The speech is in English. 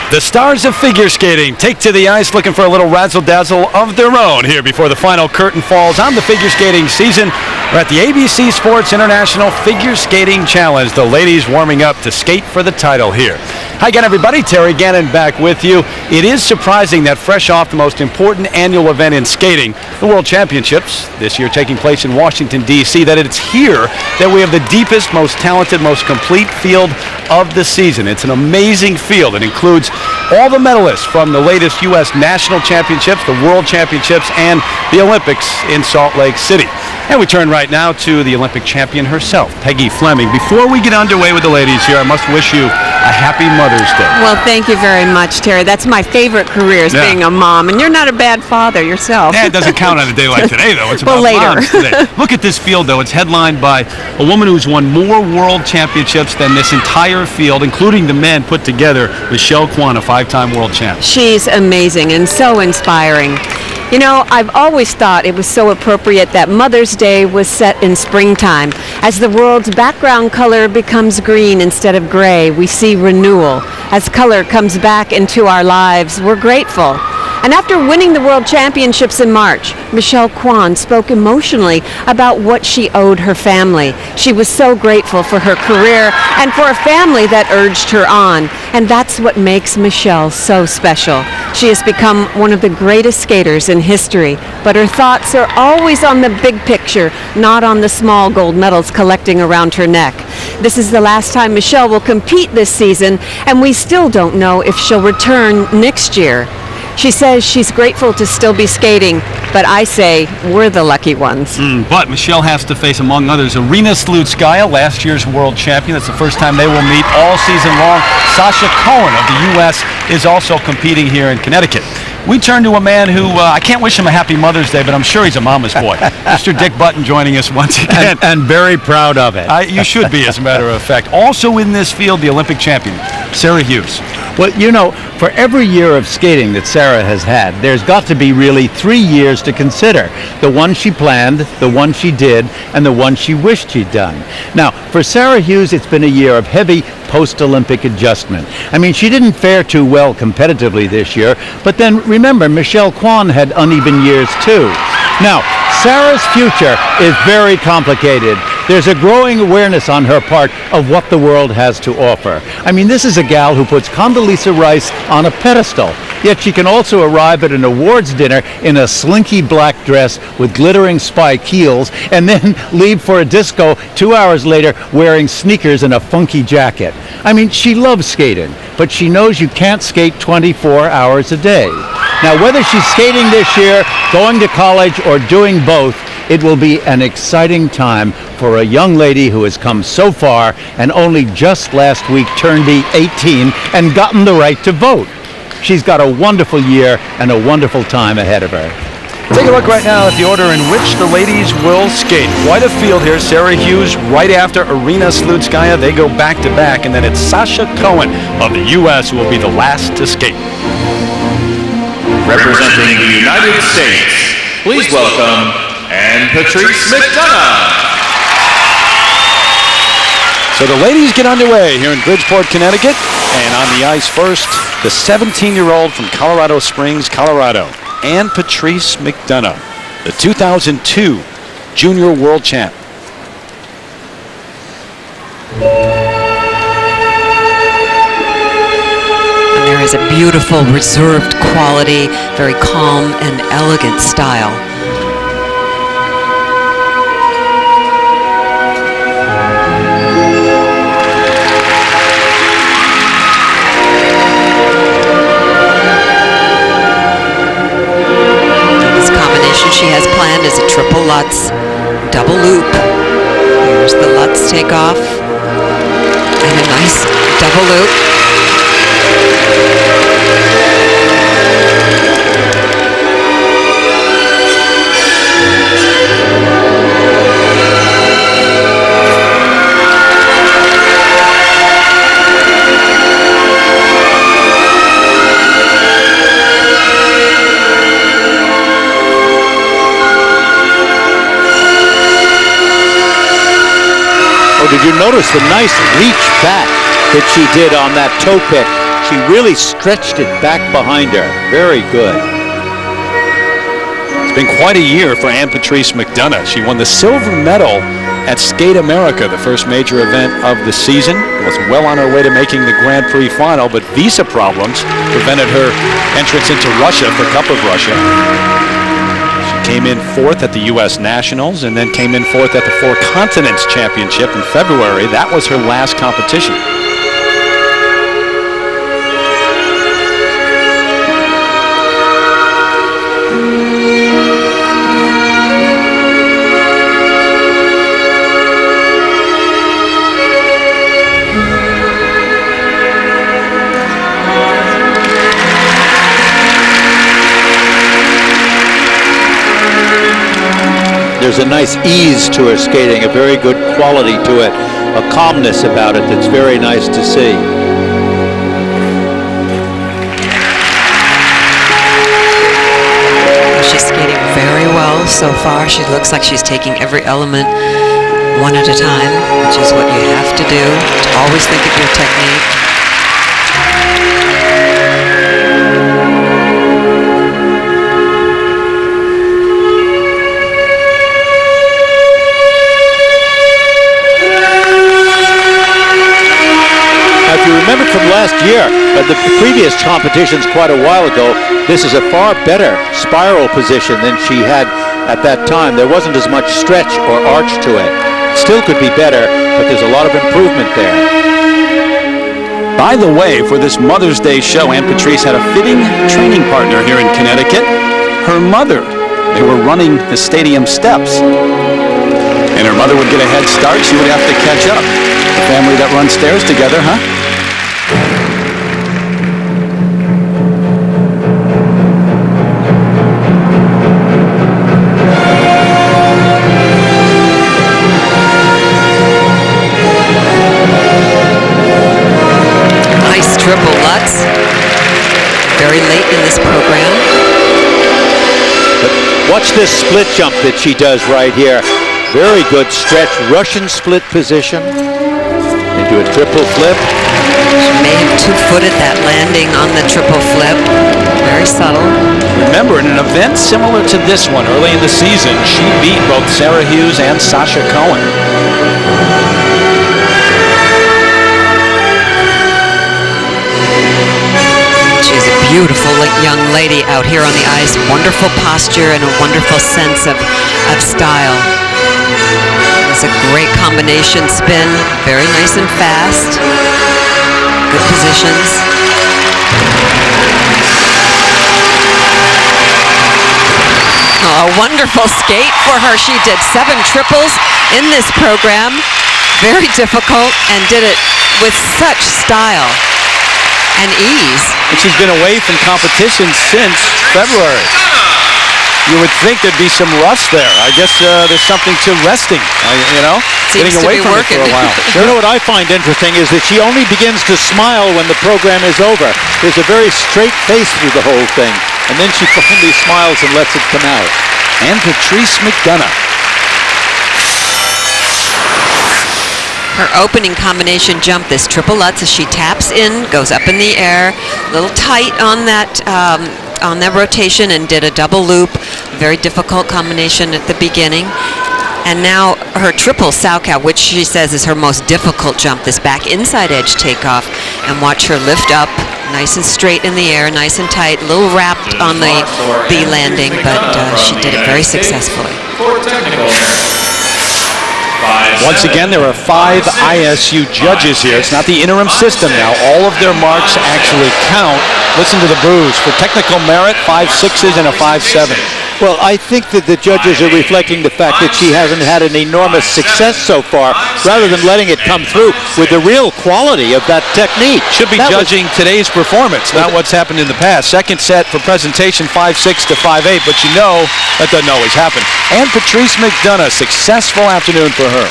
The stars of figure skating take to the ice looking for a little razzle-dazzle of their own here before the final curtain falls on the figure skating season. We're at the ABC Sports International Figure Skating Challenge. The ladies warming up to skate for the title here. Hi again, everybody. Terry Gannon back with you. It is surprising that fresh off the most important annual event in skating, the World Championships, this year taking place in Washington, D.C., that it's here that we have the deepest, most talented, most complete field of the season. It's an amazing field. It includes all the medalists from the latest U.S. National Championships, the World Championships, and the Olympics in Salt Lake City. And we turn right now to the Olympic champion herself, Peggy Fleming. Before we get underway with the ladies here, I must wish you a happy Mother's Day. Well, thank you very much, Terry. That's my favorite career is being a mom, and you're not a bad father yourself. Yeah, it doesn't count on a day like today, though. It's well, about later. moms today. Look at this field, though. It's headlined by a woman who's won more world championships than this entire field, including the men put together. Michelle Kwan, a five-time world champ. She's amazing and so inspiring. You know, I've always thought it was so appropriate that Mother's Day was set in springtime. As the world's background color becomes green instead of gray, we see renewal. As color comes back into our lives, we're grateful. And after winning the World Championships in March, Michelle Kwan spoke emotionally about what she owed her family. She was so grateful for her career and for a family that urged her on. And that's what makes Michelle so special. She has become one of the greatest skaters in history, but her thoughts are always on the big picture, not on the small gold medals collecting around her neck. This is the last time Michelle will compete this season, and we still don't know if she'll return next year. She says she's grateful to still be skating, but I say we're the lucky ones. But Michelle has to face, among others, Arina Slutskaya, last year's world champion. That's the first time they will meet all season long. Sasha Cohen of the U.S. is also competing here in Connecticut. We turn to a man who, I can't wish him a happy Mother's Day, but I'm sure he's a mama's boy. Mr. Dick Button joining us once again. And very proud of it. You should be, as a matter of fact. Also in this field, the Olympic champion, Sarah Hughes. Well, you know, for every year of skating that Sarah has had, there's got to be really 3 years to consider. The one she planned, the one she did, and the one she wished she'd done. Now, for Sarah Hughes, it's been a year of heavy post-Olympic adjustment. I mean, she didn't fare too well competitively this year, but then remember, Michelle Kwan had uneven years too. Now, Sarah's future is very complicated. There's a growing awareness on her part of what the world has to offer. I mean, this is a gal who puts Condoleezza Rice on a pedestal, yet she can also arrive at an awards dinner in a slinky black dress with glittering spike heels and then leave for a disco 2 hours later wearing sneakers and a funky jacket. I mean, she loves skating, but she knows you can't skate 24 hours a day. Now, whether she's skating this year, going to college, or doing both, it will be an exciting time for a young lady who has come so far and only just last week turned 18 and gotten the right to vote. She's got a wonderful year and a wonderful time ahead of her. Take a look right now at the order in which the ladies will skate. Quite a field here. Sarah Hughes right after Arina Slutskaya. They go back-to-back, and then it's Sasha Cohen of the U.S. who will be the last to skate. Representing the United States, please welcome Patrice Mc Donough. So the ladies get underway here in Bridgeport, Connecticut. And on the ice first, the 17-year-old from Colorado Springs, Colorado, Patrice Mc Donough, the 2002 junior world champ. And there is a beautiful, reserved quality, very calm and elegant style. She has planned is a triple Lutz, double loop. Here's the Lutz takeoff, and a nice double loop. Did you notice the nice reach back that she did on that toe pick? She really stretched it back behind her. Very good. It's been quite a year for Patrice Mc Donough. She won the silver medal at Skate America, the first major event of the season. Was well on her way to making the Grand Prix final, but visa problems prevented her entrance into Russia for Cup of Russia. She came in 4th at the U.S. Nationals and then came in 4th at the Four Continents Championship in February. That was her last competition. There's a nice ease to her skating, a very good quality to it, a calmness about it that's very nice to see. She's skating very well so far. She looks like she's taking every element one at a time, which is what you have to do, to always think of your technique. If you remember from last year, the previous competitions quite a while ago, this is a far better spiral position than she had at that time. There wasn't as much stretch or arch to it. Still could be better, but there's a lot of improvement there. By the way, for this Mother's Day show, Patrice had a fitting training partner here in Connecticut, her mother. They were running the stadium steps, and her mother would get a head start. She would have to catch up. The family that runs stairs together, huh? Nice triple Lutz. Very late in this program. But watch this split jump that she does right here. Very good stretch, Russian split position into a triple flip. She may have two-footed that landing on the triple flip. Very subtle. Remember, in an event similar to this one early in the season, she beat both Sarah Hughes and Sasha Cohen. She's a beautiful young lady out here on the ice. Wonderful posture and a wonderful sense of style. It's a great combination spin. Very nice and fast. Good positions. Oh, a wonderful skate for her. She did 7 triples in this program. Very difficult, and did it with such style and ease. And she's been away from competition since February. You would think there'd be some rust there. I guess there's something to resting, you know, Seems getting away to be from working. it for a while. You know what I find interesting is that she only begins to smile when the program is over. There's a very straight face through the whole thing, and then she finally smiles and lets it come out. Patrice Mc Donough. Her opening combination jump, this triple Lutz, as she taps in, goes up in the air, a little tight on that rotation, and did a double loop. Very difficult combination at the beginning. And now her triple Salchow, which she says is her most difficult jump, this back inside edge takeoff. And watch her lift up, nice and straight in the air, nice and tight, a little wrapped on the B landing, but she did it very successfully. Once again, there are 5 ISU judges here. It's not the interim system now. All of their marks actually count. Listen to the boos. For technical merit, 5 6s and a 5-7. Well, I think that the judges are reflecting the fact that she hasn't had an enormous success so far, rather than letting it come through with the real quality of that technique. Should be judging today's performance, not what's happened in the past. Second set for presentation, 5-6 to 5-8, but you know that doesn't always happen. Patrice Mc Donough, successful afternoon for her.